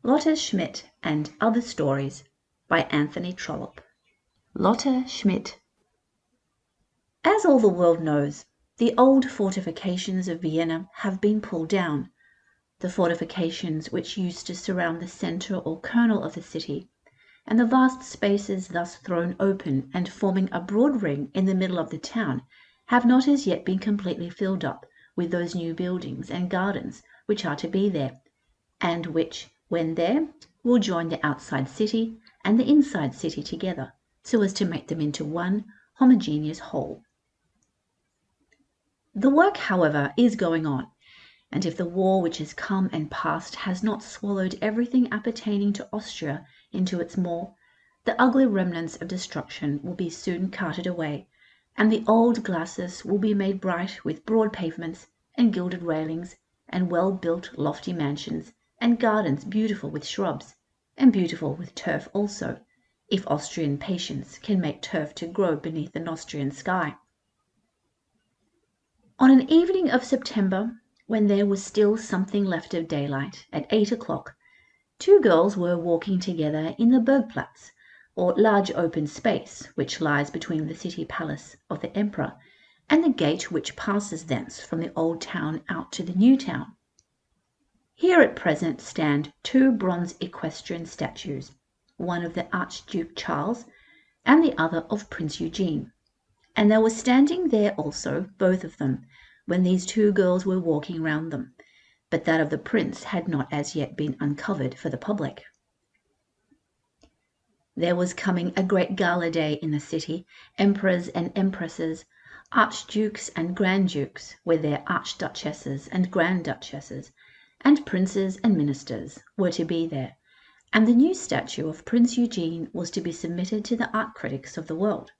Lotta Schmidt and Other Stories by Anthony Trollope. Lotta Schmidt. As all the world knows, the old fortifications of Vienna have been pulled down, the fortifications which used to surround the centre or kernel of the city, and the vast spaces thus thrown open and forming a broad ring in the middle of the town have not as yet been completely filled up with those new buildings and gardens which are to be there, and which, when there, will join the outside city and the inside city together, so as to make them into one homogeneous whole. The work, however, is going on, and if the war which has come and passed has not swallowed everything appertaining to Austria into its maw, the ugly remnants of destruction will be soon carted away, and the old glacis will be made bright with broad pavements and gilded railings and well-built lofty mansions, and gardens beautiful with shrubs, and beautiful with turf also, if Austrian patience can make turf to grow beneath an Austrian sky. On an evening of September, when there was still something left of daylight, at 8 o'clock, two girls were walking together in the Burgplatz, or large open space which lies between the city palace of the Emperor and the gate which passes thence from the old town out to the new town. Here at present stand two bronze equestrian statues, one of the Archduke Charles and the other of Prince Eugene, and they were standing there also, both of them, when these two girls were walking round them, but that of the prince had not as yet been uncovered for the public. There was coming a great gala day in the city. Emperors and empresses, archdukes and granddukes, with their archduchesses and grandduchesses, and princes and ministers were to be there, and the new statue of Prince Eugene was to be submitted to the art critics of the world.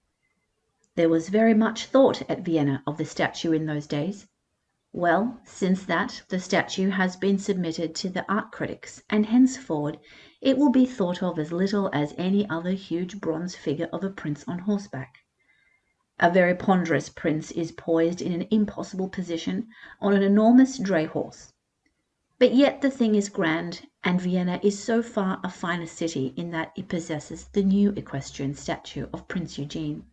There was very much thought at Vienna of the statue in those days. Well, since that, the statue has been submitted to the art critics, and henceforward it will be thought of as little as any other huge bronze figure of a prince on horseback. A very ponderous prince is poised in an impossible position on an enormous dray horse. But yet the thing is grand, and Vienna is so far a finer city in that it possesses the new equestrian statue of Prince Eugene.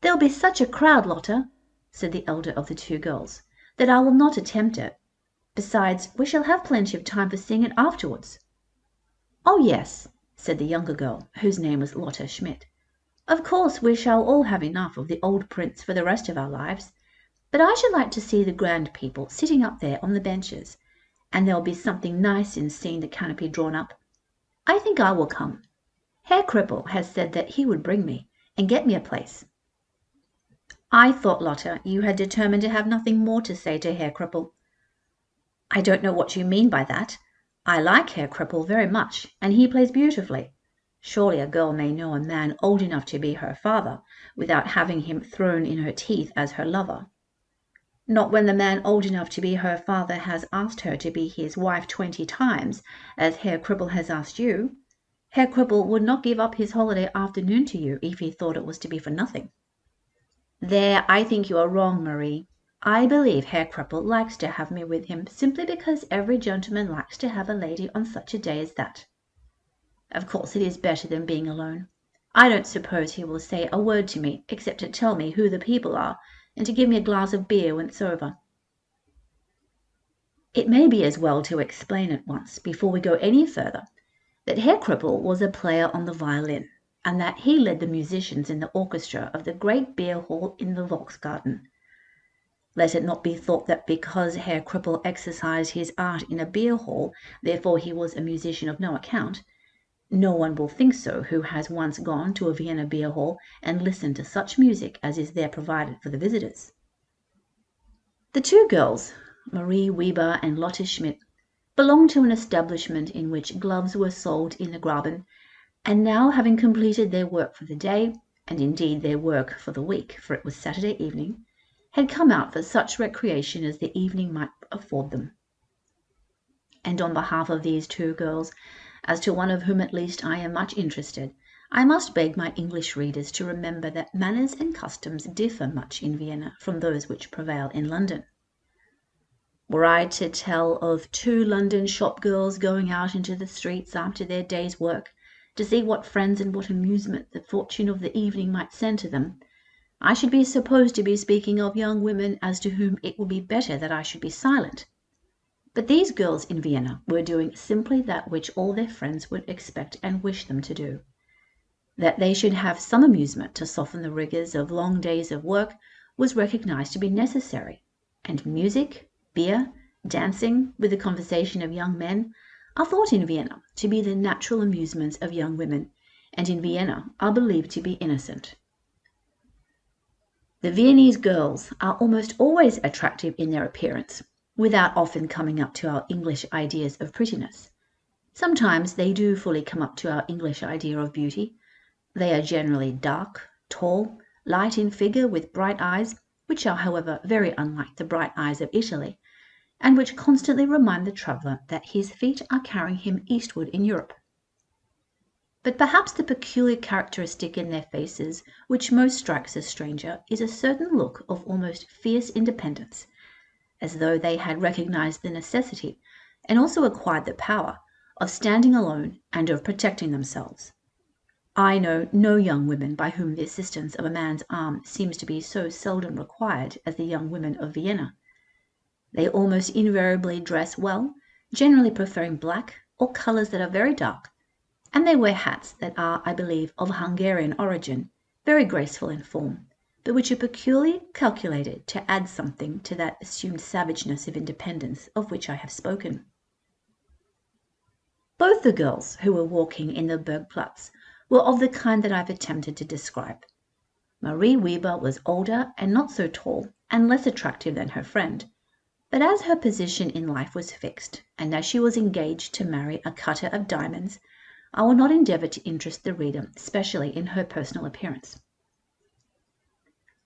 "There'll be such a crowd, Lotta," said the elder of the two girls, "that I will not attempt it. Besides, we shall have plenty of time for seeing it afterwards." "Oh yes," said the younger girl, whose name was Lotta Schmidt. "Of course we shall all have enough of the old prince for the rest of our lives. But I should like to see the grand people sitting up there on the benches, and there'll be something nice in seeing the canopy drawn up. I think I will come. Herr Crippel has said that he would bring me, and get me a place." "I thought, Lotta, you had determined to have nothing more to say to Herr Crippel." "I don't know what you mean by that. I like Herr Crippel very much, and he plays beautifully. Surely a girl may know a man old enough to be her father, without having him thrown in her teeth as her lover." "Not when the man old enough to be her father has asked her to be his wife 20 times, as Herr Crippel has asked you. Herr Crippel would not give up his holiday afternoon to you if he thought it was to be for nothing." "There I think you are wrong, Marie. I believe Herr Crippel likes to have me with him simply because every gentleman likes to have a lady on such a day as that. Of course it is better than being alone. I don't suppose he will say a word to me except to tell me who the people are, and to give me a glass of beer when it's over." It may be as well to explain at once, before we go any further, that Herr Crippel was a player on the violin, and that he led the musicians in the orchestra of the great beer hall in the Volksgarten. Let it not be thought that because Herr Crippel exercised his art in a beer hall, therefore he was a musician of no account. No one will think so who has once gone to a Vienna beer hall and listened to such music as is there provided for the visitors. The two girls, Marie Weber and Lotta Schmidt, belonged to an establishment in which gloves were sold in the Graben, and now, having completed their work for the day, and indeed their work for the week, for it was Saturday evening, had come out for such recreation as the evening might afford them. And on behalf of these two girls, as to one of whom at least I am much interested, I must beg my English readers to remember that manners and customs differ much in Vienna from those which prevail in London. Were I to tell of 2 London shop girls going out into the streets after their day's work to see what friends and what amusement the fortune of the evening might send to them, I should be supposed to be speaking of young women as to whom it would be better that I should be silent. But these girls in Vienna were doing simply that which all their friends would expect and wish them to do. That they should have some amusement to soften the rigours of long days of work was recognized to be necessary, and music, beer, dancing, with the conversation of young men, are thought in Vienna to be the natural amusements of young women, and in Vienna are believed to be innocent. The Viennese girls are almost always attractive in their appearance, without often coming up to our English ideas of prettiness. Sometimes they do fully come up to our English idea of beauty. They are generally dark, tall, light in figure, with bright eyes, which are, however, very unlike the bright eyes of Italy, and which constantly remind the traveller that his feet are carrying him eastward in Europe. But perhaps the peculiar characteristic in their faces which most strikes a stranger is a certain look of almost fierce independence, as though they had recognized the necessity, and also acquired the power, of standing alone and of protecting themselves. I know no young women by whom the assistance of a man's arm seems to be so seldom required as the young women of Vienna. They almost invariably dress well, generally preferring black or colours that are very dark, and they wear hats that are, I believe, of Hungarian origin, very graceful in form, but which are peculiarly calculated to add something to that assumed savageness of independence of which I have spoken. Both the girls who were walking in the Bergplatz were of the kind that I have attempted to describe. Marie Weber was older and not so tall, and less attractive than her friend, but as her position in life was fixed, and as she was engaged to marry a cutter of diamonds, I will not endeavour to interest the reader specially in her personal appearance.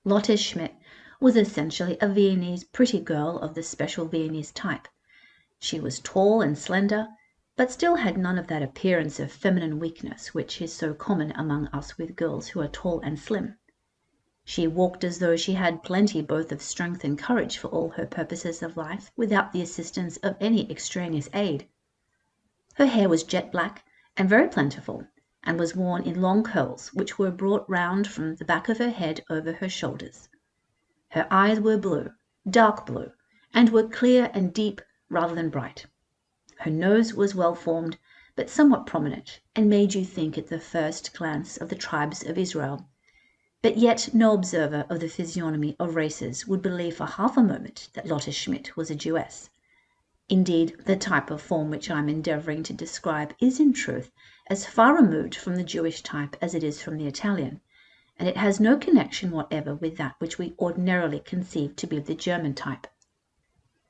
Lotta Schmidt was essentially a Viennese pretty girl of the special Viennese type. She was tall and slender, but still had none of that appearance of feminine weakness which is so common among us with girls who are tall and slim. She walked as though she had plenty both of strength and courage for all her purposes of life, without the assistance of any extraneous aid. Her hair was jet black and very plentiful, and was worn in long curls which were brought round from the back of her head over her shoulders. Her eyes were blue, dark blue, and were clear and deep rather than bright. Her nose was well formed, but somewhat prominent, and made you think at the first glance of the tribes of Israel. But yet no observer of the physiognomy of races would believe for half a moment that Lotta Schmidt was a Jewess. Indeed, the type of form which I am endeavouring to describe is in truth as far removed from the Jewish type as it is from the Italian, and it has no connection whatever with that which we ordinarily conceive to be the German type.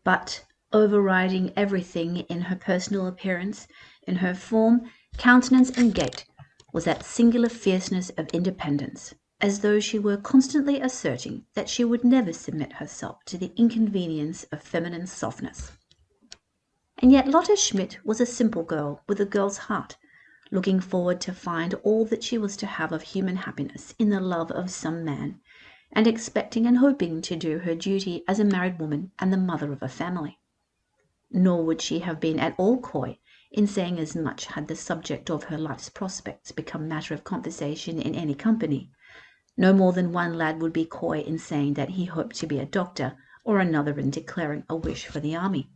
But overriding everything in her personal appearance, in her form, countenance, and gait, was that singular fierceness of independence, as though she were constantly asserting that she would never submit herself to the inconvenience of feminine softness. And yet Lotta Schmidt was a simple girl with a girl's heart, looking forward to find all that she was to have of human happiness in the love of some man, and expecting and hoping to do her duty as a married woman and the mother of a family. Nor would she have been at all coy in saying as much had the subject of her life's prospects become matter of conversation in any company. No more than one lad would be coy in saying that he hoped to be a doctor, or another in declaring a wish for the army.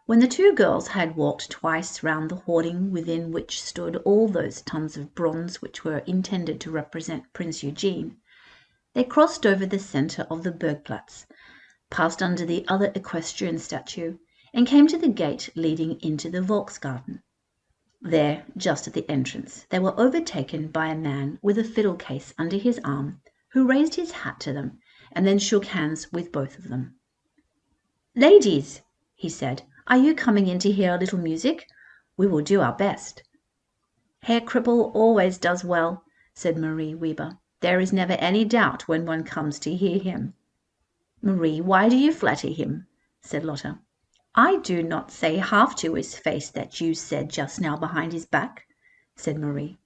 When the 2 girls had walked twice round the hoarding within which stood all those tons of bronze which were intended to represent Prince Eugene, they crossed over the centre of the Bergplatz, passed under the other equestrian statue, and came to the gate leading into the Volksgarten. There, just at the entrance, they were overtaken by a man with a fiddle case under his arm, who raised his hat to them, and then shook hands with both of them. "Ladies," he said, "are you coming in to hear a little music? We will do our best." "Herr Crippel always does well," said Marie Weber. "There is never any doubt when one comes to hear him." "Marie, why do you flatter him?" said Lotta. "I do not say half to his face that you said just now behind his back," said Marie.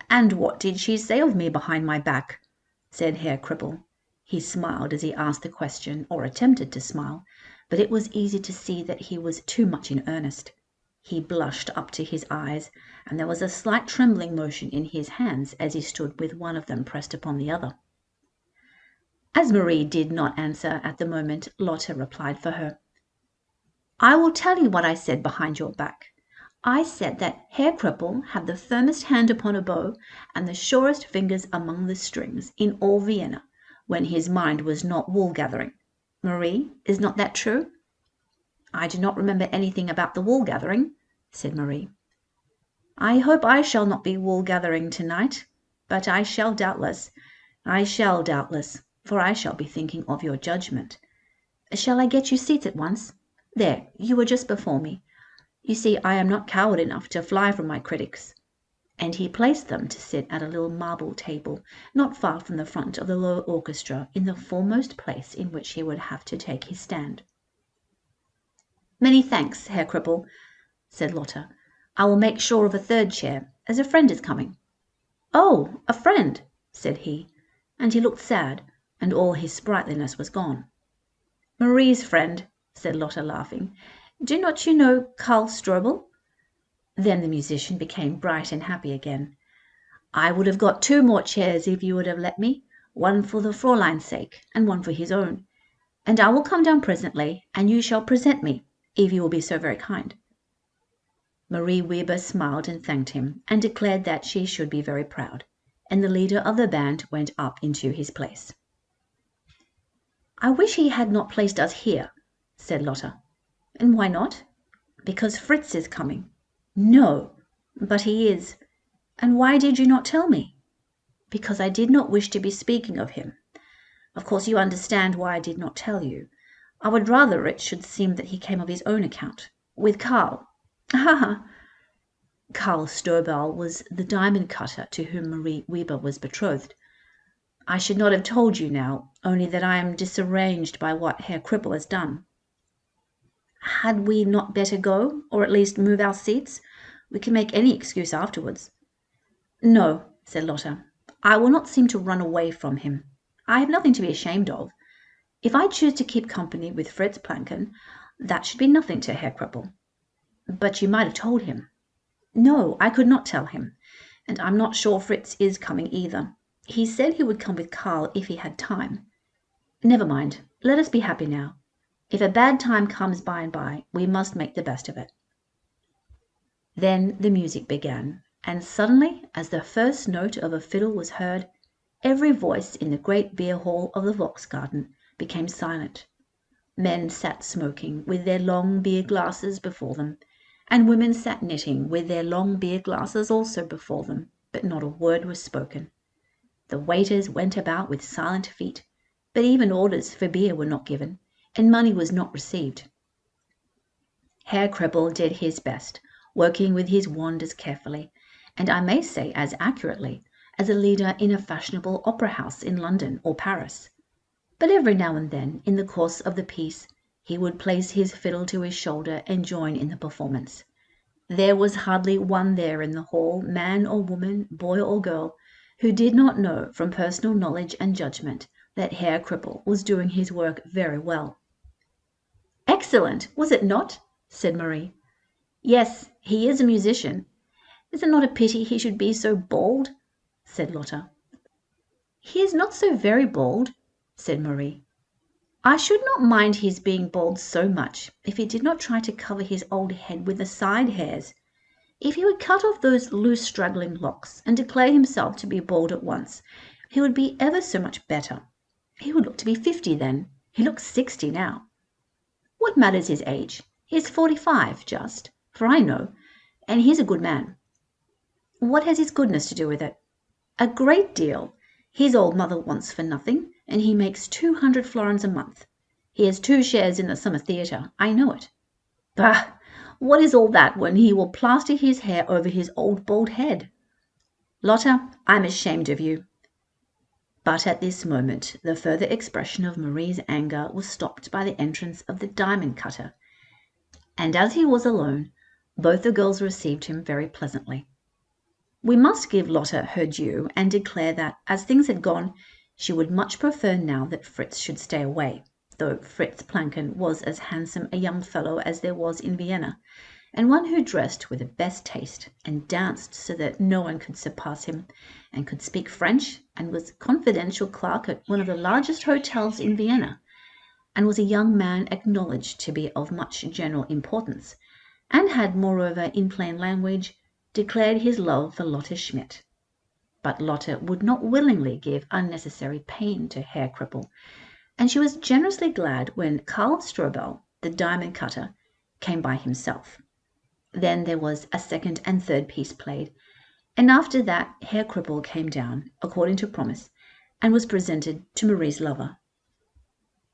"And what did she say of me behind my back?" said Herr Crippel. He smiled as he asked the question, or attempted to smile, but it was easy to see that he was too much in earnest. He blushed up to his eyes, and there was a slight trembling motion in his hands as he stood with one of them pressed upon the other. As Marie did not answer at the moment, Lotta replied for her. "I will tell you what I said behind your back. I said that Herr Crippel had the firmest hand upon a bow and the surest fingers among the strings in all Vienna, when his mind was not wool-gathering. Marie, is not that true?" "I do not remember anything about the wool-gathering," said Marie. "I hope I shall not be wool-gathering to-night, but I shall doubtless, for I shall be thinking of your judgment. Shall I get you seats at once? There, you were just before me. You see, I am not coward enough to fly from my critics." And he placed them to sit at a little marble table not far from the front of the low orchestra, in the foremost place in which he would have to take his stand. "Many thanks, Herr Crippel," said Lotta. "I will make sure of a third chair, as a friend is coming." "Oh, a friend," said he, and he looked sad, and all his sprightliness was gone. "Marie's friend," said Lotta, laughing. "Do not you know Karl Strobel?" Then the musician became bright and happy again. "I would have got 2 more chairs if you would have let me, one for the Fräulein's sake, and one for his own. And I will come down presently, and you shall present me, if you will be so very kind." Marie Weber smiled and thanked him, and declared that she should be very proud, and the leader of the band went up into his place. "I wish he had not placed us here," said Lotta. "And why not?" "Because Fritz is coming." "No." "But he is." "And why did you not tell me?" "Because I did not wish to be speaking of him. Of course you understand why I did not tell you. I would rather it should seem that he came of his own account, with Karl. Ha ha!" Karl Strobel was the diamond cutter to whom Marie Weber was betrothed. "I should not have told you now, only that I am disarranged by what Herr Crippel has done." "Had we not better go, or at least move our seats? We can make any excuse afterwards." "No," said Lotta. "I will not seem to run away from him. I have nothing to be ashamed of. If I choose to keep company with Fritz Planken, that should be nothing to Herr Crippel." "But you might have told him." "No, I could not tell him, and I'm not sure Fritz is coming either. He said he would come with Karl if he had time. Never mind, let us be happy now. If a bad time comes by and by, we must make the best of it." Then the music began, and suddenly, as the first note of a fiddle was heard, every voice in the great beer hall of the Volksgarten became silent. Men sat smoking, with their long beer glasses before them, and women sat knitting, with their long beer glasses also before them, but not a word was spoken. The waiters went about with silent feet, but even orders for beer were not given, and money was not received. Herr Crippel did his best, working with his wand as carefully, and I may say as accurately, as a leader in a fashionable opera house in London or Paris. But every now and then, in the course of the piece, he would place his fiddle to his shoulder and join in the performance. There was hardly one there in the hall, man or woman, boy or girl, who did not know from personal knowledge and judgment that Herr Crippel was doing his work very well. "Excellent, was it not?" said Marie. "Yes, he is a musician. Is it not a pity he should be so bald?" said Lotta. "He is not so very bald," said Marie. "I should not mind his being bald so much if he did not try to cover his old head with the side hairs. If he would cut off those loose straggling locks and declare himself to be bald at once, he would be ever so much better. He would look to be 50 then. He looks 60 now. What matters his age? He is 45 just, for I know, and he is a good man." "What has his goodness to do with it?" "A great deal. His old mother wants for nothing, and he makes 200 florins a month. He has 2 shares in the summer theatre, I know it." "Bah! What is all that when he will plaster his hair over his old bald head?" "Lotta, I'm ashamed of you." But at this moment the further expression of Marie's anger was stopped by the entrance of the diamond cutter, and as he was alone, both the girls received him very pleasantly. We must give Lotta her due and declare that, as things had gone, She would much prefer now that Fritz should stay away, though Fritz Planken was as handsome a young fellow as there was in Vienna, and one who dressed with the best taste, and danced so that no one could surpass him, and could speak French, and was confidential clerk at one of the largest hotels in Vienna, and was a young man acknowledged to be of much general importance, and had moreover in plain language declared his love for Lotta Schmidt. But Lotta would not willingly give unnecessary pain to Herr Crippel, and she was generously glad when Karl Strobel, the diamond cutter, came by himself. Then there was a second and third piece played, and after that Herr Crippel came down, according to promise, and was presented to Marie's lover.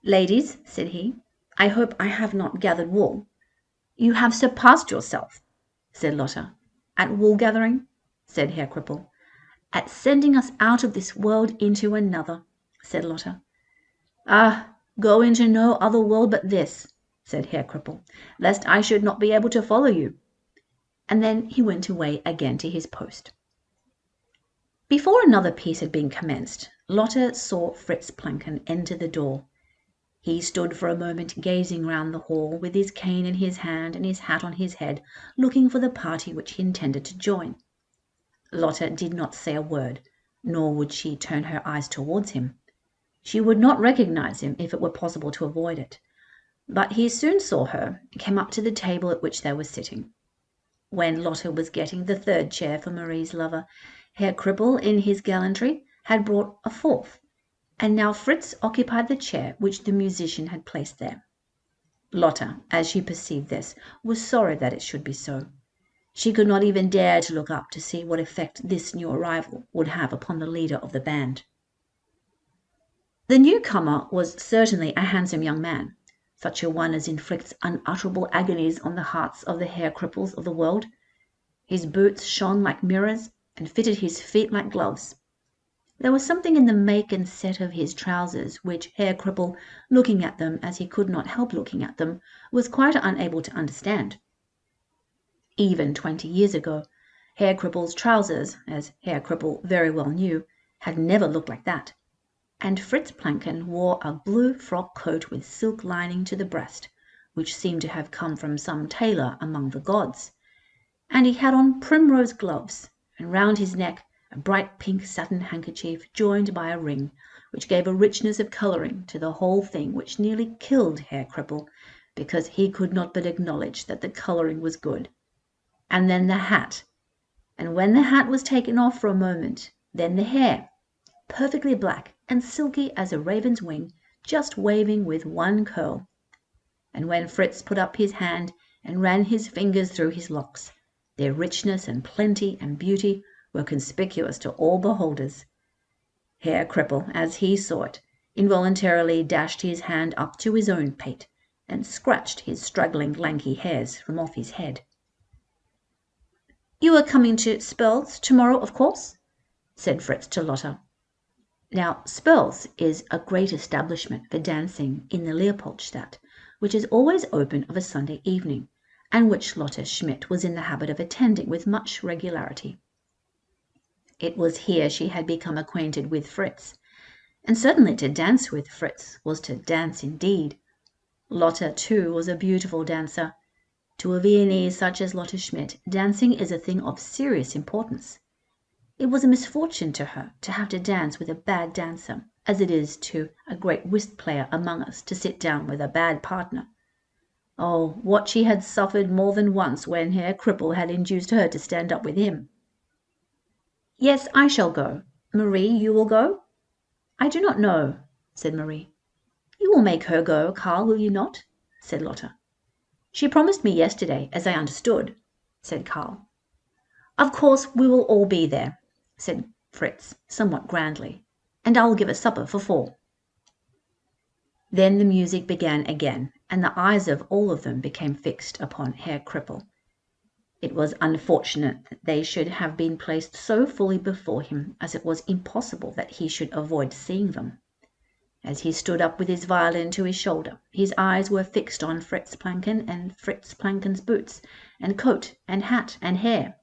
"Ladies," said he, "I hope I have not gathered wool." "You have surpassed yourself," said Lotta. "At wool gathering?" said Herr Crippel. "At sending us out of this world into another," said Lotta. "Ah, go into no other world but this," said Herr Crippel, "lest I should not be able to follow you." And then he went away again to his post. Before another piece had been commenced, Lotta saw Fritz Planken enter the door. He stood for a moment gazing round the hall, with his cane in his hand and his hat on his head, looking for the party which he intended to join. Lotta did not say a word, nor would she turn her eyes towards him. She would not recognize him if it were possible to avoid it. But he soon saw her, and came up to the table at which they were sitting. When Lotta was getting the third chair for Marie's lover, Herr Crippel, in his gallantry, had brought a fourth, and now Fritz occupied the chair which the musician had placed there. Lotta, as she perceived this, was sorry that it should be so. She could not even dare to look up to see what effect this new arrival would have upon the leader of the band. The newcomer was certainly a handsome young man, such a one as inflicts unutterable agonies on the hearts of the Herr Crippels of the world. His boots shone like mirrors, and fitted his feet like gloves. There was something in the make and set of his trousers which Herr Crippel, looking at them as he could not help looking at them, was quite unable to understand. Even 20 years ago, Herr Crippel's trousers, as Herr Crippel very well knew, had never looked like that, and Fritz Planken wore a blue frock coat with silk lining to the breast, which seemed to have come from some tailor among the gods, and he had on primrose gloves, and round his neck a bright pink satin handkerchief joined by a ring, which gave a richness of colouring to the whole thing which nearly killed Herr Crippel, because he could not but acknowledge that the colouring was good. And then the hat, and when the hat was taken off for a moment, then the hair, perfectly black and silky as a raven's wing, just waving with one curl. And when Fritz put up his hand and ran his fingers through his locks, their richness and plenty and beauty were conspicuous to all beholders. Herr Crippel, as he saw it, involuntarily dashed his hand up to his own pate, and scratched his straggling lanky hairs from off his head. "You are coming to Spurl's tomorrow, of course?" said Fritz to Lotta. Now Spurl's is a great establishment for dancing in the Leopoldstadt, which is always open of a Sunday evening, and which Lotta Schmidt was in the habit of attending with much regularity. It was here she had become acquainted with Fritz, and certainly to dance with Fritz was to dance indeed. Lotta, too, was a beautiful dancer. To a Viennese such as Lotta Schmidt, dancing is a thing of serious importance. It was a misfortune to her to have to dance with a bad dancer, as it is to a great whist player among us to sit down with a bad partner. Oh, what she had suffered more than once when Herr Crippel had induced her to stand up with him. "Yes, I shall go. Marie, you will go?" "I do not know," said Marie. "You will make her go, Karl, will you not?" said Lotta. "She promised me yesterday, as I understood," said Karl. "Of course we will all be there," said Fritz, somewhat grandly, "and I will give a supper for 4." Then the music began again, and the eyes of all of them became fixed upon Herr Crippel. It was unfortunate that they should have been placed so fully before him, as it was impossible that he should avoid seeing them. As he stood up with his violin to his shoulder, his eyes were fixed on Fritz Planken and Fritz Planken's boots, and coat, and hat, and hair,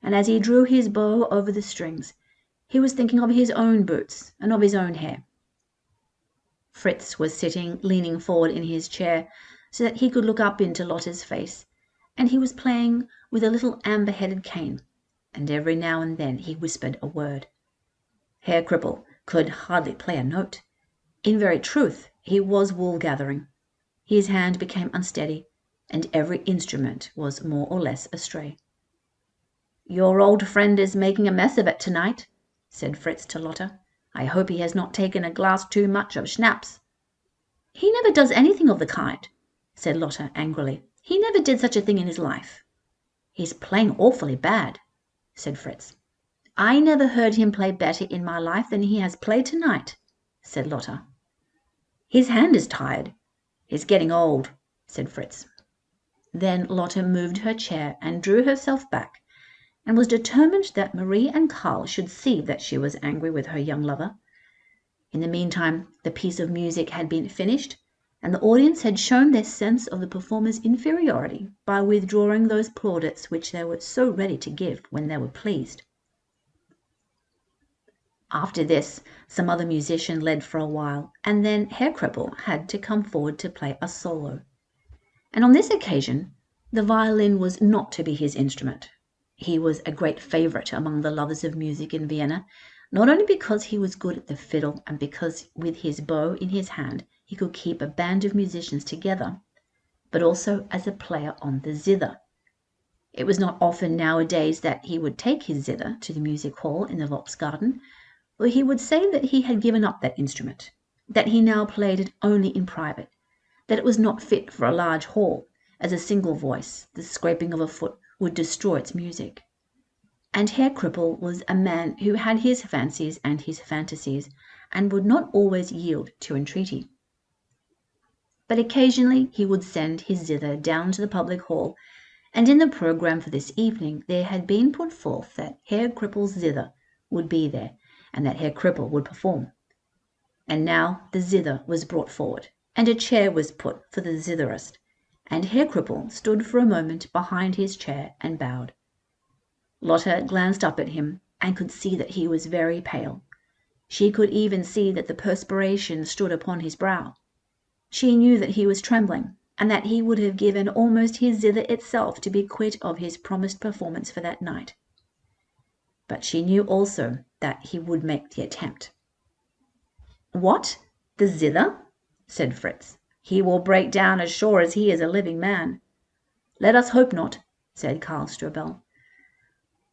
and as he drew his bow over the strings, He was thinking of his own boots and of his own hair. Fritz was sitting leaning forward in his chair so that he could look up into Lotta's face, and he was playing with a little amber-headed cane, and every now and then he whispered a word. Herr Crippel could hardly play a note. In very truth, he was wool-gathering. His hand became unsteady, and every instrument was more or less astray. "Your old friend is making a mess of it tonight," said Fritz to Lotta. "I hope he has not taken a glass too much of schnapps." "He never does anything of the kind," said Lotta angrily. "He never did such a thing in his life." "He's playing awfully bad," said Fritz. "I never heard him play better in my life than he has played tonight," said Lotta. "His hand is tired. He's getting old," said Fritz. Then Lotta moved her chair and drew herself back, and was determined that Marie and Karl should see that she was angry with her young lover. In the meantime the piece of music had been finished, and the audience had shown their sense of the performer's inferiority by withdrawing those plaudits which they were so ready to give when they were pleased. After this some other musician led for a while, and then Herr Crippel had to come forward to play a solo. And on this occasion the violin was not to be his instrument. He was a great favourite among the lovers of music in Vienna, not only because he was good at the fiddle and because with his bow in his hand he could keep a band of musicians together, but also as a player on the zither. It was not often nowadays that he would take his zither to the music hall in the Volksgarten, for he would say that he had given up that instrument, that he now played it only in private, that it was not fit for a large hall, as a single voice, the scraping of a foot, would destroy its music. And Herr Crippel was a man who had his fancies and his fantasies, and would not always yield to entreaty. But occasionally he would send his zither down to the public hall, and in the programme for this evening there had been put forth that Herr Crippel's zither would be there, and that Herr Crippel would perform. And now the zither was brought forward, and a chair was put for the zitherist, and Herr Crippel stood for a moment behind his chair and bowed. Lotta glanced up at him and could see that he was very pale. She could even see that the perspiration stood upon his brow. She knew that he was trembling, and that he would have given almost his zither itself to be quit of his promised performance for that night. But she knew also that he would make the attempt. "What, the zither?" said Fritz. "He will break down as sure as he is a living man." "Let us hope not," said Karl Strobel.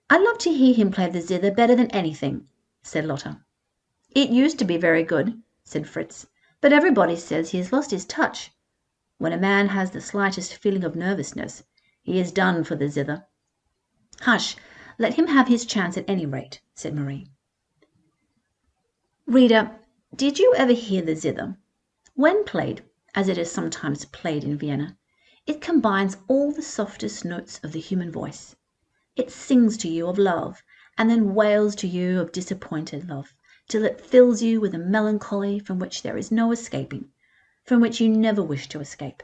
"I love to hear him play the zither better than anything," said Lotta. "It used to be very good," said Fritz, "but everybody says he has lost his touch. When a man has the slightest feeling of nervousness, he is done for the zither." "Hush, let him have his chance at any rate," said Marie. Reader, did you ever hear the zither? When played, as it is sometimes played in Vienna, it combines all the softest notes of the human voice. It sings to you of love, and then wails to you of disappointed love, till it fills you with a melancholy from which there is no escaping, from which you never wish to escape.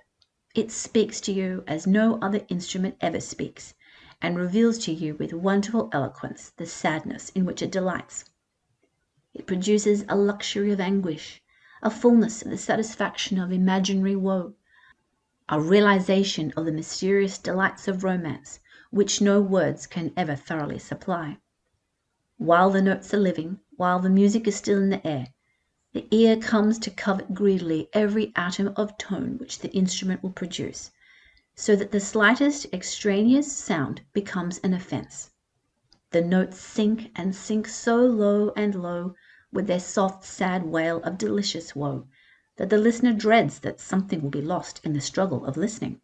It speaks to you as no other instrument ever speaks, and reveals to you with wonderful eloquence the sadness in which it delights. It produces a luxury of anguish, a fullness of the satisfaction of imaginary woe, a realization of the mysterious delights of romance, which no words can ever thoroughly supply. While the notes are living, while the music is still in the air, the ear comes to covet greedily every atom of tone which the instrument will produce, so that the slightest extraneous sound becomes an offence. The notes sink and sink so low and low, with their soft sad wail of delicious woe, that the listener dreads that something will be lost in the struggle of listening.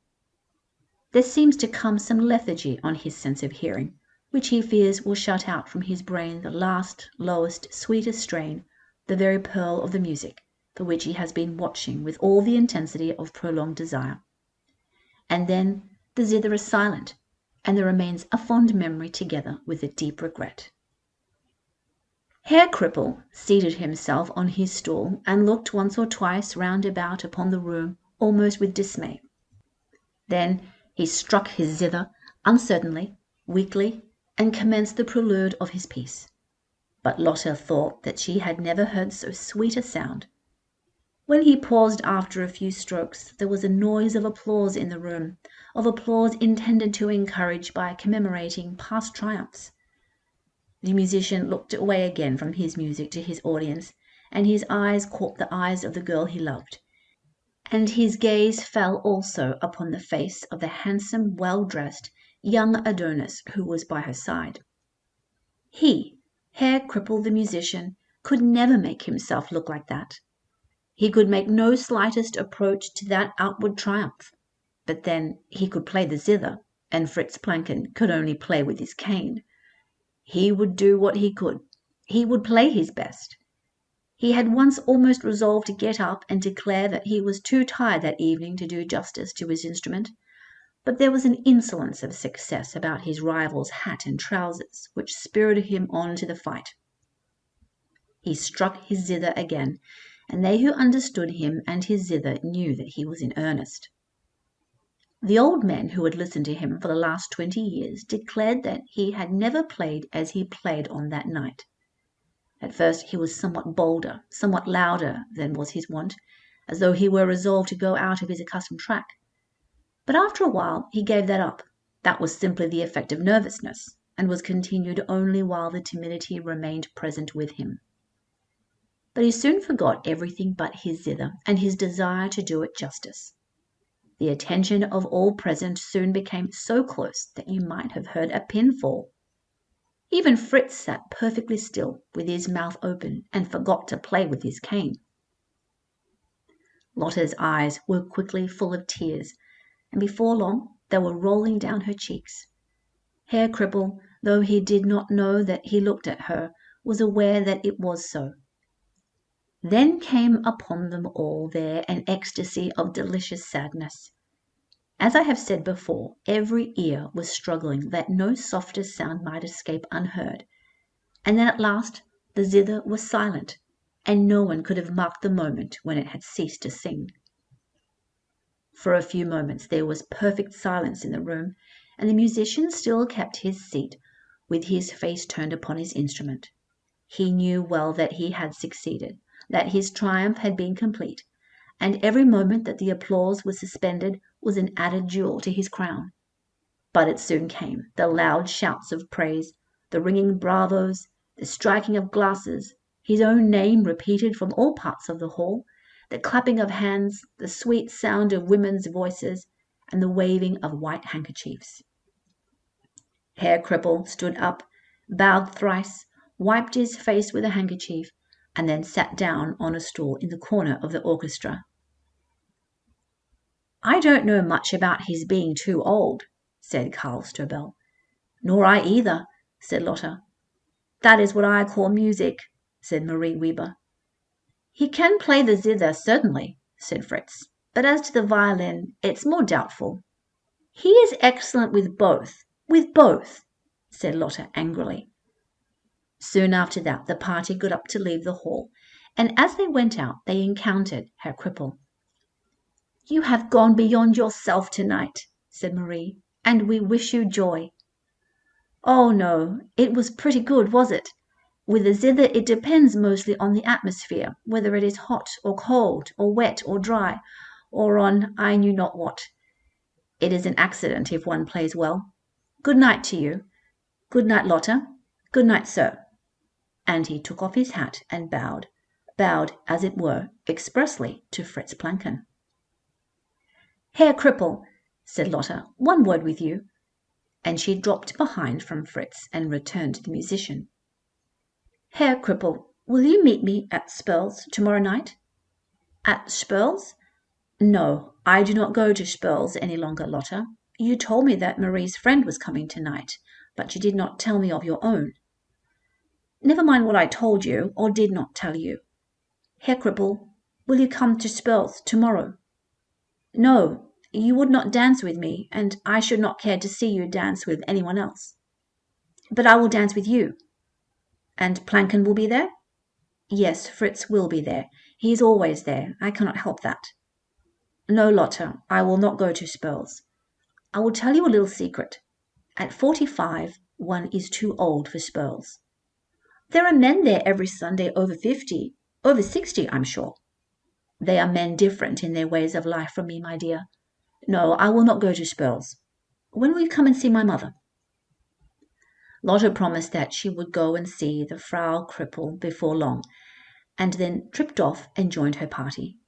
There seems to come some lethargy on his sense of hearing, which he fears will shut out from his brain the last, lowest, sweetest strain, the very pearl of the music, for which he has been watching with all the intensity of prolonged desire. And then the zither is silent, and there remains a fond memory together with a deep regret. Herr Crippel seated himself on his stool and looked once or twice round about upon the room almost with dismay. Then he struck his zither uncertainly, weakly, and commenced the prelude of his piece. But Lotta thought that she had never heard so sweet a sound. When he paused after a few strokes, there was a noise of applause in the room, of applause intended to encourage by commemorating past triumphs. The musician looked away again from his music to his audience, and his eyes caught the eyes of the girl he loved, and his gaze fell also upon the face of the handsome, well-dressed young Adonis who was by her side. He, Herr Crippel the musician, could never make himself look like that. He could make no slightest approach to that outward triumph. But then he could play the zither, and Fritz Plancken could only play with his cane. He would do what he could. He would play his best. He had once almost resolved to get up and declare that he was too tired that evening to do justice to his instrument, but there was an insolence of success about his rival's hat and trousers which spurred him on to the fight. He struck his zither again, and they who understood him and his zither knew that he was in earnest. The old men who had listened to him for the last 20 years declared that he had never played as he played on that night. At first he was somewhat bolder, somewhat louder than was his wont, as though he were resolved to go out of his accustomed track. But after a while he gave that up. That was simply the effect of nervousness, and was continued only while the timidity remained present with him. But he soon forgot everything but his zither and his desire to do it justice. The attention of all present soon became so close that you might have heard a pin fall. Even Fritz sat perfectly still, with his mouth open, and forgot to play with his cane. Lotta's eyes were quickly full of tears, and before long they were rolling down her cheeks. Herr Crippel, though he did not know that he looked at her, was aware that it was so. Then came upon them all there an ecstasy of delicious sadness. As I have said before, every ear was struggling that no softer sound might escape unheard, and then at last the zither was silent, and no one could have marked the moment when it had ceased to sing. For a few moments there was perfect silence in the room, and the musician still kept his seat, with his face turned upon his instrument. He knew well that he had succeeded, that his triumph had been complete, and every moment that the applause was suspended was an added jewel to his crown. But it soon came, the loud shouts of praise, the ringing bravos, the striking of glasses, his own name repeated from all parts of the hall, the clapping of hands, the sweet sound of women's voices, and the waving of white handkerchiefs. Herr Crippel stood up, bowed thrice, wiped his face with a handkerchief, and then sat down on a stool in the corner of the orchestra. "I don't know much about his being too old," said Karl Stobel. "Nor I either," said Lotta. "That is what I call music," said Marie Weber. "He can play the zither, certainly," said Fritz, "but as to the violin, it's more doubtful." "He is excellent with both, said Lotta angrily. Soon after that the party got up to leave the hall, and as they went out they encountered Herr Crippel. "You have gone beyond yourself tonight," said Marie, "and we wish you joy." "Oh no, it was pretty good, was it? With the zither it depends mostly on the atmosphere, whether it is hot or cold, or wet or dry, or on I knew not what. It is an accident if one plays well. Good night to you. Good night, Lotta. Good night, sir." And he took off his hat and bowed, as it were, expressly to Fritz Plancken. "Herr Crippel," said Lotta, "one word with you." And she dropped behind from Fritz and returned to the musician. "Herr Crippel, will you meet me at Spurl's tomorrow night?" "At Spurl's? No, I do not go to Spurl's any longer, Lotta. You told me that Marie's friend was coming tonight, but you did not tell me of your own." "Never mind what I told you or did not tell you. Herr Crippel, will you come to Spurl's tomorrow?" "No, you would not dance with me, and I should not care to see you dance with anyone else." "But I will dance with you." "And Plancken will be there?" "Yes, Fritz will be there. He is always there. I cannot help that." "No, Lotta, I will not go to Spurl's. I will tell you a little secret. At 45 one is too old for Spurl's." There are men there every Sunday over 50, over 60, I'm sure. They are men different in their ways of life from me, my dear. No, I will not go to Spurls. When will you come and see my mother?" Lotta promised that she would go and see the Frau Crippel before long, and then tripped off and joined her party.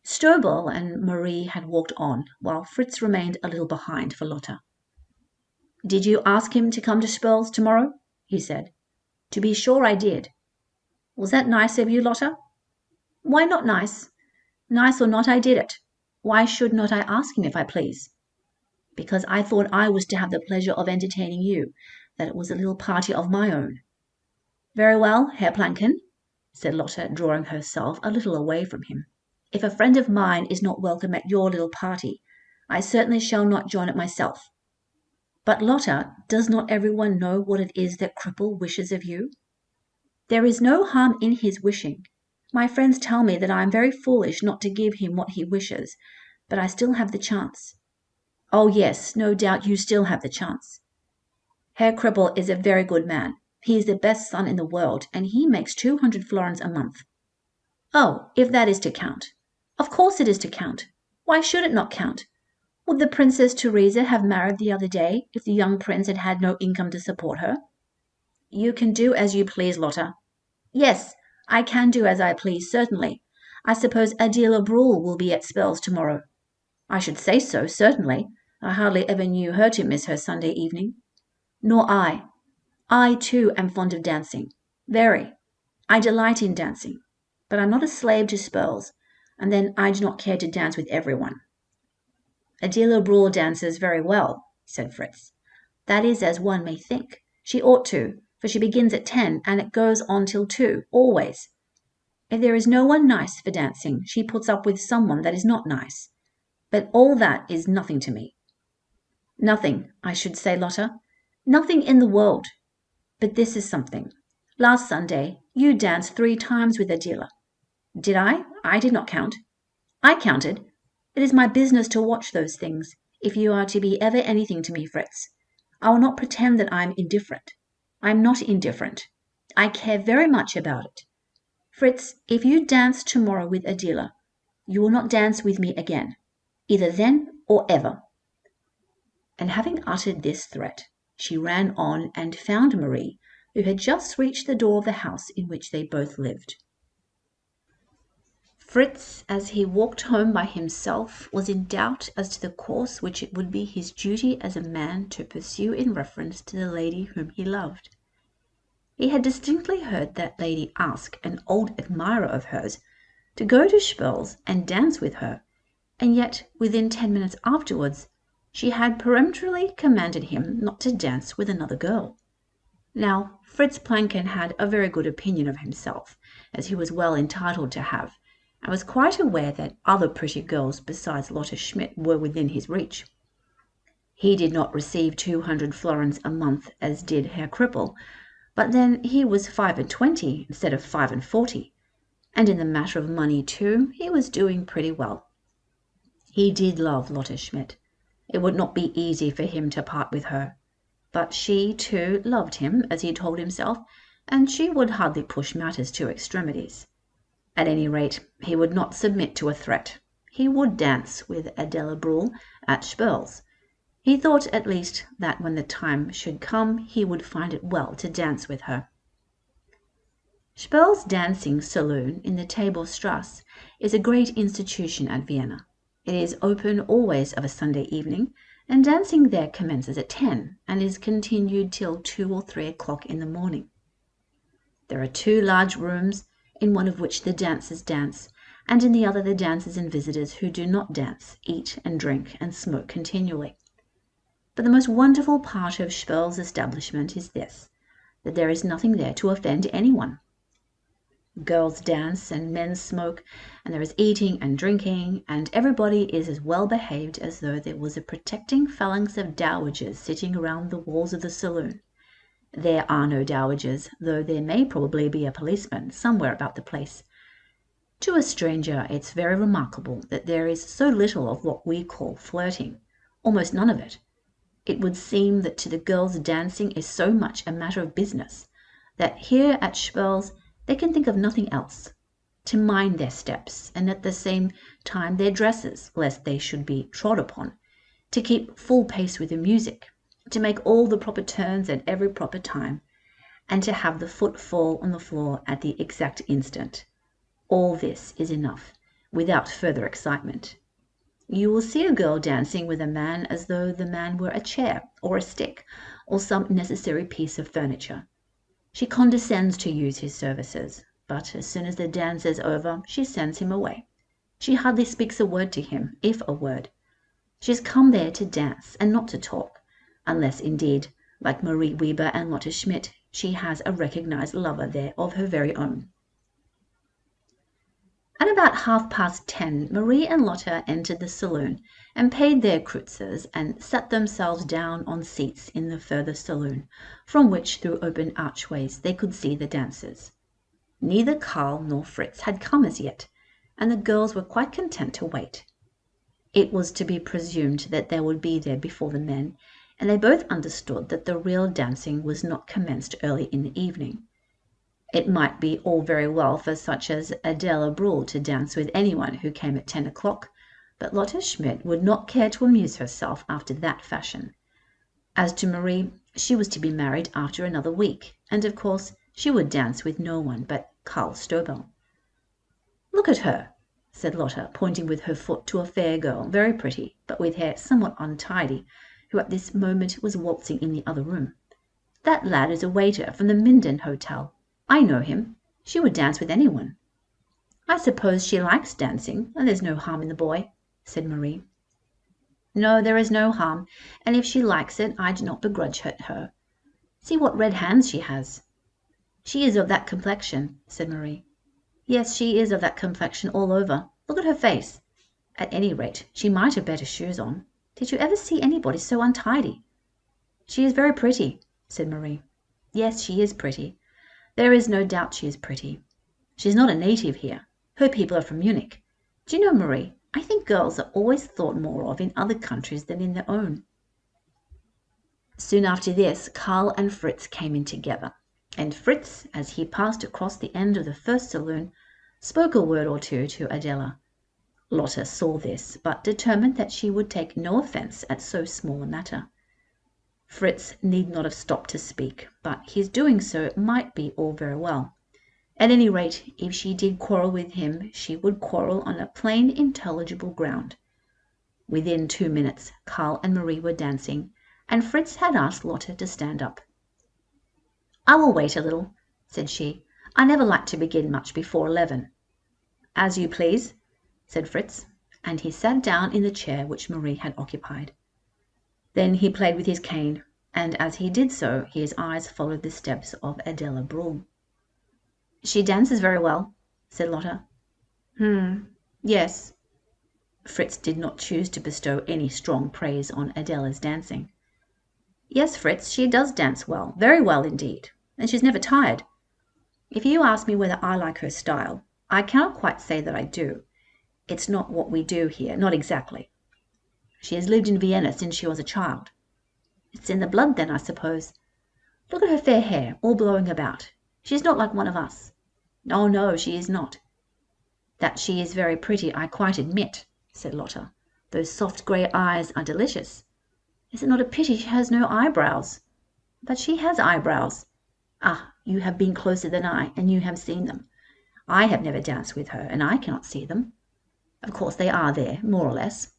Stöbel and Marie had walked on, while Fritz remained a little behind for Lotta. "Did you ask him to come to Spurls tomorrow?" he said. "To be sure I did." "Was that nice of you, Lotta?" "Why not nice? Nice or not, I did it. Why should not I ask him if I please?" "Because I thought I was to have the pleasure of entertaining you, that it was a little party of my own." "Very well, Herr Planken," said Lotta, drawing herself a little away from him. "If a friend of mine is not welcome at your little party, I certainly shall not join it myself." "But, Lotta, does not everyone know what it is that Crippel wishes of you?" "There is no harm in his wishing. My friends tell me that I am very foolish not to give him what he wishes, but I still have the chance." "Oh yes, no doubt you still have the chance. Herr Crippel is a very good man. He is the best son in the world, and he makes 200 florins a month." "Oh, if that is to count. Of course it is to count. Why should it not count? Would the Princess Theresa have married the other day if the young prince had had no income to support her?" "You can do as you please, Lotta." "Yes, I can do as I please, certainly. I suppose Adela Bruhl will be at Spurls tomorrow." "I should say so, certainly. I hardly ever knew her to miss her Sunday evening." "Nor I. I, too, am fond of dancing. Very. I delight in dancing. But I'm not a slave to Spurls, and then I do not care to dance with everyone." "Adela Bruhl dances very well," said Fritz. "That is as one may think. She ought to, for she begins at 10 and it goes on till 2, always. If there is no one nice for dancing, she puts up with someone that is not nice. But all that is nothing to me." "Nothing, I should say, Lotta. Nothing in the world. But this is something. Last Sunday you danced 3 times with Adela." "Did I? I did not count." "I counted. It is my business to watch those things, if you are to be ever anything to me, Fritz. I will not pretend that I am indifferent. I am not indifferent. I care very much about it. Fritz, if you dance tomorrow with Adela, you will not dance with me again, either then or ever." And having uttered this threat, she ran on and found Marie, who had just reached the door of the house in which they both lived. Fritz, as he walked home by himself, was in doubt as to the course which it would be his duty as a man to pursue in reference to the lady whom he loved. He had distinctly heard that lady ask an old admirer of hers to go to Spurls and dance with her, and yet within 10 minutes afterwards she had peremptorily commanded him not to dance with another girl. Now, Fritz Planken had a very good opinion of himself, as he was well entitled to have, and was quite aware that other pretty girls besides Lotta Schmidt were within his reach. He did not receive 200 florins a month as did Herr Crippel, but then he was 25 instead of 45, and in the matter of money too he was doing pretty well. He did love Lotta Schmidt. It would not be easy for him to part with her, but she too loved him, as he told himself, and she would hardly push matters to extremities. At any rate, he would not submit to a threat. He would dance with Adela Bruhl at Spurls. He thought at least that when the time should come he would find it well to dance with her. Spurls dancing saloon in the Table Strasse is a great institution at Vienna. It is open always of a Sunday evening, and dancing there commences at 10 and is continued till 2 or 3 o'clock in the morning. There are 2 large rooms, in one of which the dancers dance, and in the other the dancers and visitors who do not dance eat and drink and smoke continually. But the most wonderful part of Spurls' establishment is this, that there is nothing there to offend anyone. Girls dance and men smoke, and there is eating and drinking, and everybody is as well behaved as though there was a protecting phalanx of dowagers sitting around the walls of the saloon. There are no dowagers, though there may probably be a policeman somewhere about the place. To a stranger it's very remarkable that there is so little of what we call flirting, almost none of it. It would seem that to the girls dancing is so much a matter of business, that here at Spurl's they can think of nothing else, to mind their steps, and at the same time their dresses, lest they should be trod upon, to keep full pace with the music, to make all the proper turns at every proper time, and to have the foot fall on the floor at the exact instant. All this is enough, without further excitement. You will see a girl dancing with a man as though the man were a chair or a stick or some necessary piece of furniture. She condescends to use his services, but as soon as the dance is over she sends him away. She hardly speaks a word to him, if a word. She has come there to dance and not to talk, unless indeed, like Marie Weber and Lotta Schmidt, she has a recognized lover there of her very own. At about 10:30, Marie and Lotta entered the saloon and paid their kreutzers and sat themselves down on seats in the further saloon, from which through open archways they could see the dancers. Neither Karl nor Fritz had come as yet, and the girls were quite content to wait. It was to be presumed that they would be there before the men, and they both understood that the real dancing was not commenced early in the evening. It might be all very well for such as Adela Bruhl to dance with anyone who came at 10 o'clock, but Lotta Schmidt would not care to amuse herself after that fashion. As to Marie, she was to be married after another week, and of course she would dance with no one but Karl Stobel. "Look at her," said Lotta, pointing with her foot to a fair girl, very pretty, but with hair somewhat untidy, who at this moment was waltzing in the other room. "That lad is a waiter from the Minden Hotel. I know him. She would dance with anyone." "I suppose she likes dancing, and there's no harm in the boy," said Marie. "No, there is no harm, and if she likes it I do not begrudge it her. See what red hands she has." "She is of that complexion," said Marie. "Yes, she is of that complexion all over. Look at her face. At any rate, she might have better shoes on. Did you ever see anybody so untidy?" "She is very pretty," said Marie. "Yes, she is pretty. There is no doubt she is pretty. She's not a native here. Her people are from Munich. Do you know, Marie, I think girls are always thought more of in other countries than in their own." Soon after this, Karl and Fritz came in together, and Fritz, as he passed across the end of the first saloon, spoke a word or two to Adela. Lotta saw this, but determined that she would take no offence at so small a matter. Fritz need not have stopped to speak, but his doing so might be all very well. At any rate, if she did quarrel with him, she would quarrel on a plain, intelligible ground. Within 2 minutes, Karl and Marie were dancing, and Fritz had asked Lotta to stand up. "I will wait a little," said she. "I never like to begin much before 11. "As you please," said Fritz, and he sat down in the chair which Marie had occupied. Then he played with his cane, and as he did so his eyes followed the steps of Adela Bruhl. "She dances very well," said Lotta. Yes." Fritz did not choose to bestow any strong praise on Adela's dancing. "Yes, Fritz, she does dance well, very well indeed, and she's never tired. If you ask me whether I like her style, I cannot quite say that I do. It's not what we do here, not exactly. She has lived in Vienna since she was a child. It's in the blood then, I suppose. Look at her fair hair, all blowing about. She is not like one of us. Oh, no, she is not." "That she is very pretty I quite admit," said Lotta. "Those soft grey eyes are delicious. Is it not a pity she has no eyebrows?" "But she has eyebrows." "Ah, you have been closer than I, and you have seen them. I have never danced with her, and I cannot see them. Of course they are there, more or less."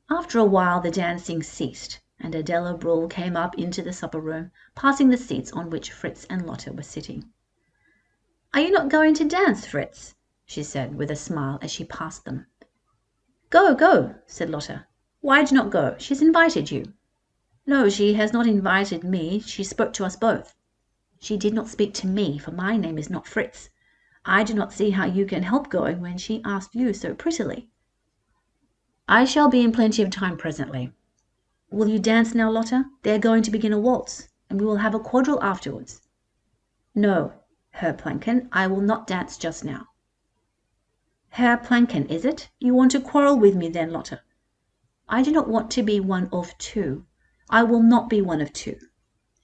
After a while the dancing ceased, and Adela Bruhl came up into the supper-room, passing the seats on which Fritz and Lotta were sitting. "Are you not going to dance, Fritz?" she said, with a smile as she passed them. "Go, go," said Lotta. "Why do you not go? She has invited you." "No, she has not invited me. She spoke to us both." "She did not speak to me, for my name is not Fritz. I do not see how you can help going when she asked you so prettily." "I shall be in plenty of time presently. Will you dance now, Lotta? They are going to begin a waltz, and we will have a quadrille afterwards." "No, Herr Planken, I will not dance just now." "Herr Planken, is it? You want to quarrel with me then, Lotta?" "I do not want to be one of two. I will not be one of two."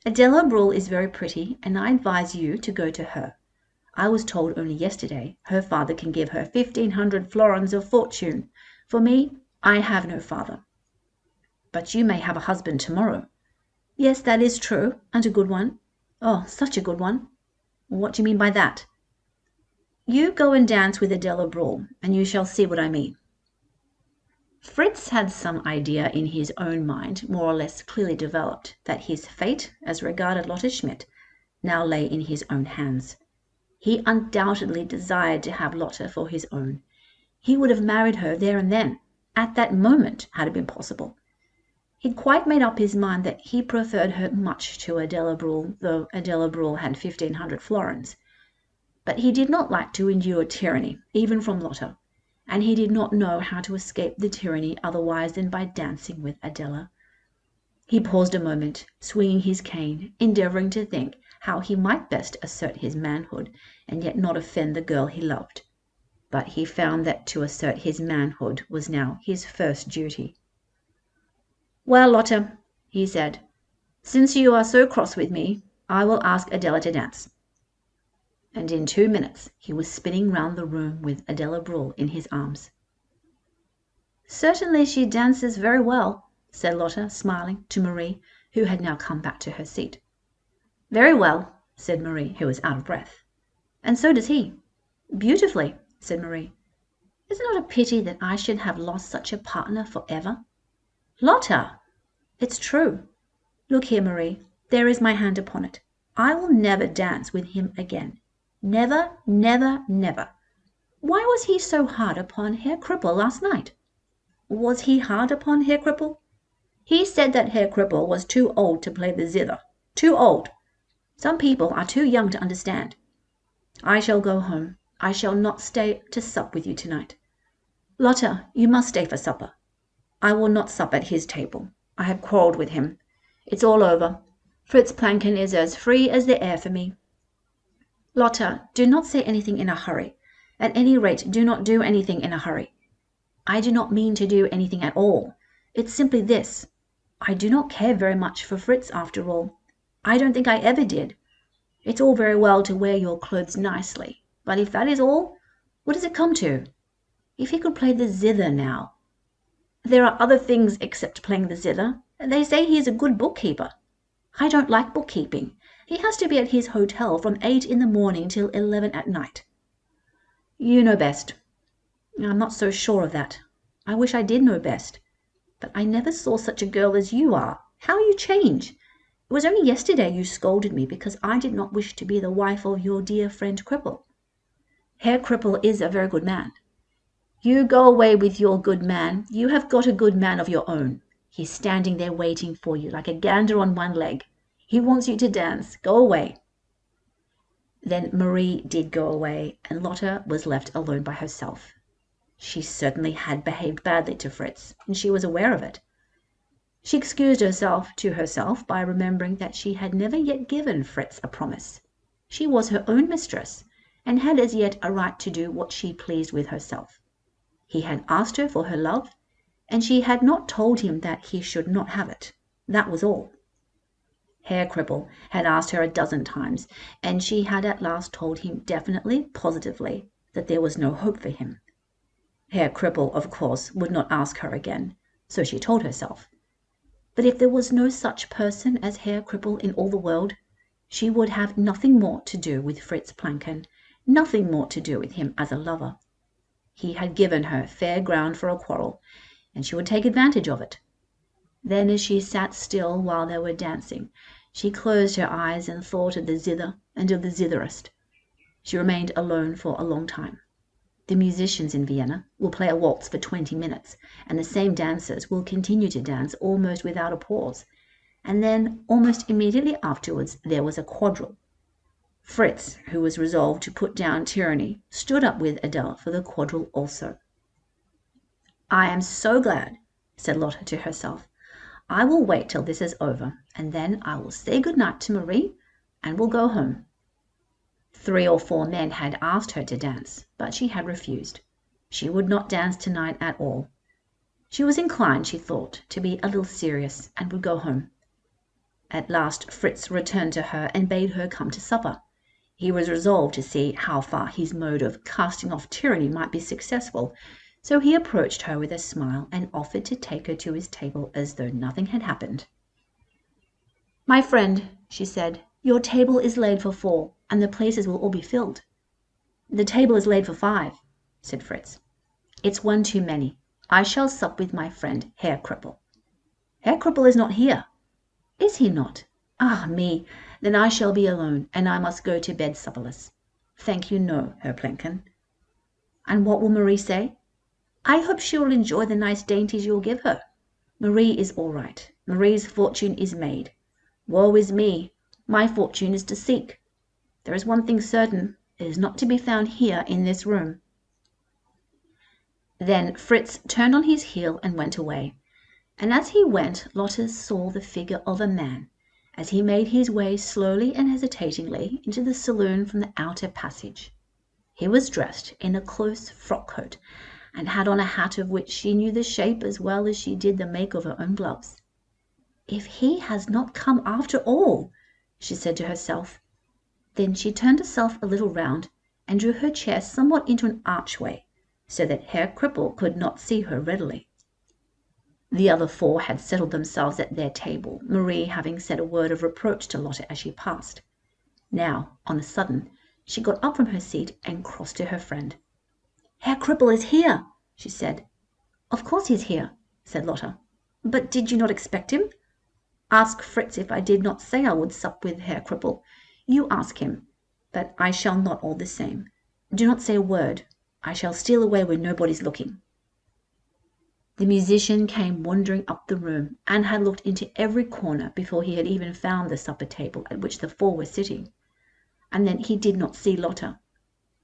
Adela Bruhl is very pretty, and I advise you to go to her. I was told only yesterday her father can give her 1,500 florins of fortune. For me, I have no father." "But you may have a husband tomorrow." "Yes, that is true, and a good one. Oh, such a good one." "What do you mean by that?" "You go and dance with Adela Bruhl, and you shall see what I mean." Fritz had some idea in his own mind, more or less clearly developed, that his fate, as regarded Lotta Schmidt, now lay in his own hands. He undoubtedly desired to have Lotta for his own. He would have married her there and then, at that moment, had it been possible. He'd quite made up his mind that he preferred her much to Adela Bruhl, though Adela Bruhl had 1,500 florins. But he did not like to endure tyranny, even from Lotta, and he did not know how to escape the tyranny otherwise than by dancing with Adela. He paused a moment, swinging his cane, endeavouring to think how he might best assert his manhood and yet not offend the girl he loved. But he found that to assert his manhood was now his first duty. "Well, Lotta," he said, "since you are so cross with me, I will ask Adela to dance." And in 2 minutes he was spinning round the room with Adela Bruhl in his arms. "Certainly she dances very well," said Lotta, smiling, to Marie, who had now come back to her seat. "Very well," said Marie, who was out of breath. "And so does he." "Beautifully," said Marie. "Is it not a pity that I should have lost such a partner for ever?" "Lotta!" "It's true. Look here, Marie, there is my hand upon it. I will never dance with him again. Never, never, never. Why was he so hard upon Herr Crippel last night?" "Was he hard upon Herr Crippel?" "He said that Herr Crippel was too old to play the zither. Too old. Some people are too young to understand. I shall go home. I shall not stay to sup with you tonight." "Lotta, you must stay for supper." "I will not sup at his table. I have quarrelled with him. It's all over. Fritz Plancken is as free as the air for me." "Lotta, do not say anything in a hurry. At any rate, do not do anything in a hurry." "I do not mean to do anything at all. It's simply this. I do not care very much for Fritz after all. I don't think I ever did. It's all very well to wear your clothes nicely, but if that is all, what does it come to? If he could play the zither now—" "There are other things except playing the zither. They say he is a good bookkeeper." "I don't like bookkeeping. He has to be at his hotel from 8 in the morning till 11 at night." "You know best." "I'm not so sure of that. I wish I did know best. But I never saw such a girl as you are. How you change! It was only yesterday you scolded me because I did not wish to be the wife of your dear friend Crippel." "Herr Crippel is a very good man." "You go away with your good man. You have got a good man of your own. He's standing there waiting for you like a gander on one leg. He wants you to dance. Go away." Then Marie did go away, and Lotta was left alone by herself. She certainly had behaved badly to Fritz, and she was aware of it. She excused herself to herself by remembering that she had never yet given Fritz a promise. She was her own mistress, and had as yet a right to do what she pleased with herself. He had asked her for her love, and she had not told him that he should not have it. That was all. Herr Crippel had asked her a dozen times, and she had at last told him definitely, positively, that there was no hope for him. Herr Crippel, of course, would not ask her again, so she told herself. But if there was no such person as Herr Crippel in all the world, she would have nothing more to do with Fritz Plancken, nothing more to do with him as a lover. He had given her fair ground for a quarrel, and she would take advantage of it. Then, as she sat still while they were dancing, she closed her eyes and thought of the zither and of the zitherist. She remained alone for a long time. The musicians in Vienna will play a waltz for 20 minutes, and the same dancers will continue to dance almost without a pause, and then almost immediately afterwards there was a quadrille. Fritz, who was resolved to put down tyranny, stood up with Adele for the quadrille also. "I am so glad," said Lotta to herself. "I will wait till this is over, and then I will say good night to Marie, and will go home." 3 or 4 men had asked her to dance, but she had refused. She would not dance tonight at all. She was inclined, she thought, to be a little serious, and would go home. At last Fritz returned to her and bade her come to supper. He was resolved to see how far his mode of casting off tyranny might be successful, so he approached her with a smile and offered to take her to his table as though nothing had happened. "My friend," she said, "your table is laid for 4, and the places will all be filled." "The table is laid for 5," said Fritz. "It's one too many. I shall sup with my friend Herr Crippel." "Herr Crippel is not here." "Is he not? Ah me! Then I shall be alone, and I must go to bed supperless." "Thank you, no, Herr Plenken." "And what will Marie say?" "I hope she will enjoy the nice dainties you will give her." "Marie is all right. Marie's fortune is made. Woe is me! My fortune is to seek. There is one thing certain, it is not to be found here in this room." Then Fritz turned on his heel and went away, and as he went Lotta saw the figure of a man, as he made his way slowly and hesitatingly into the saloon from the outer passage. He was dressed in a close frock coat, and had on a hat of which she knew the shape as well as she did the make of her own gloves. "If he has not come after all!" she said to herself. Then she turned herself a little round, and drew her chair somewhat into an archway, so that Herr Crippel could not see her readily. The other 4 had settled themselves at their table, Marie having said a word of reproach to Lotta as she passed. Now, on a sudden, she got up from her seat and crossed to her friend. "Herr Crippel is here," she said. "Of course he's here," said Lotta. "But did you not expect him?" "Ask Fritz if I did not say I would sup with Herr Crippel. You ask him, but I shall not all the same. Do not say a word. I shall steal away when nobody's looking." The musician came wandering up the room, and had looked into every corner before he had even found the supper table at which the 4 were sitting. And then he did not see Lotta.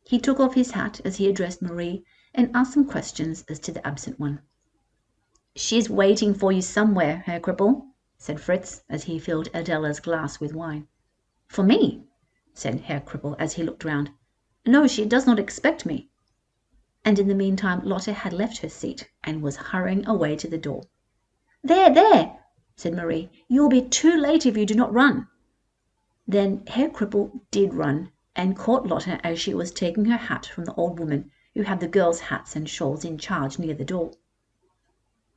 He took off his hat as he addressed Marie, and asked some questions as to the absent one. "She is waiting for you somewhere, Herr Crippel," said Fritz, as he filled Adela's glass with wine. "For me?" said Herr Crippel as he looked round. "No, she does not expect me." And in the meantime Lotta had left her seat, and was hurrying away to the door. "There, there!" said Marie. "You will be too late if you do not run." Then Herr Crippel did run, and caught Lotta as she was taking her hat from the old woman who had the girls' hats and shawls in charge near the door.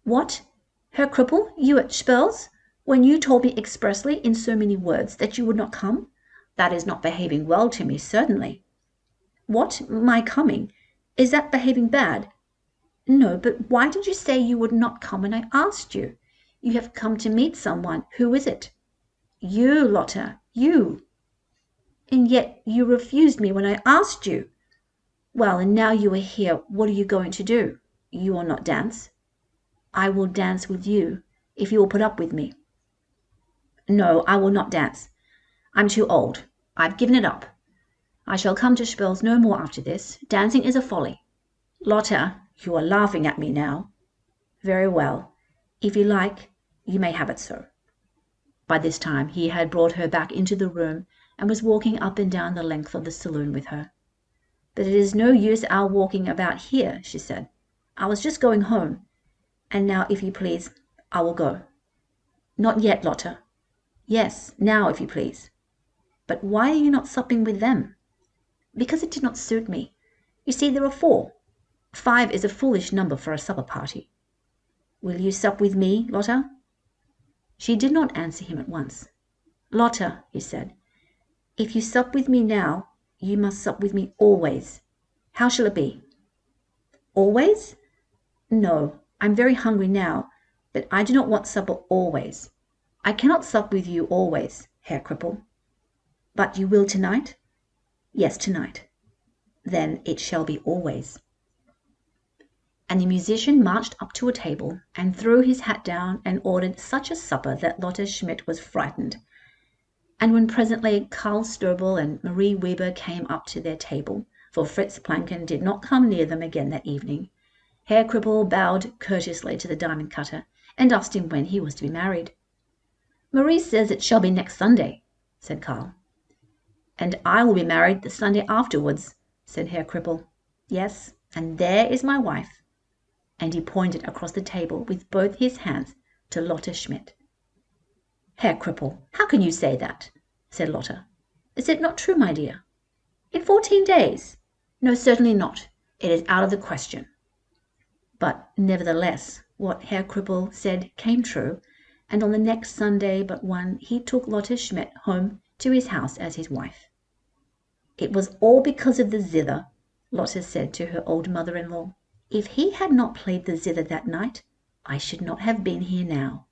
"What, Herr Crippel, you at Spel's, when you told me expressly in so many words that you would not come? That is not behaving well to me, certainly." "What, my coming? Is that behaving bad?" "No, but why did you say you would not come when I asked you? You have come to meet someone. Who is it?" "You, Lotta, you." "And yet you refused me when I asked you." "Well, and now you are here, what are you going to do? You will not dance?" "I will dance with you, if you will put up with me." "No, I will not dance. I'm too old. I've given it up. I shall come to Spel's no more after this. Dancing is a folly." "Lotta, you are laughing at me now." "Very well. If you like, you may have it so." By this time he had brought her back into the room, and was walking up and down the length of the saloon with her. "But it is no use our walking about here," she said. "I was just going home, and now, if you please, I will go." "Not yet, Lotta." "Yes, now, if you please." "But why are you not supping with them?" "Because it did not suit me. You see, there are 4. 5 is a foolish number for a supper party." "Will you sup with me, Lotta?" She did not answer him at once. "Lotta," he said, "if you sup with me now, you must sup with me always. How shall it be?" "Always? No, I'm very hungry now, but I do not want supper always. I cannot sup with you always, Herr Crippel." "But you will tonight?" "Yes, tonight." "Then it shall be always." And the musician marched up to a table, and threw his hat down, and ordered such a supper that Lotta Schmidt was frightened. And when presently Karl Strobel and Marie Weber came up to their table, for Fritz Plancken did not come near them again that evening, Herr Crippel bowed courteously to the diamond cutter, and asked him when he was to be married. "Marie says it shall be next Sunday," said Karl. "And I will be married the Sunday afterwards," said Herr Crippel. "Yes, and there is my wife." And he pointed across the table with both his hands to Lotta Schmidt. Herr Crippel, how can you say that? Said Lotta. Is it not true, my dear? In 14 days? No, certainly not. It is out of the question. But nevertheless, what Herr Crippel said came true, and on the next Sunday but one he took Lotta Schmidt home to his house as his wife. It was all because of the zither, Lotta said to her old mother-in-law. If he had not played the zither that night, I should not have been here now.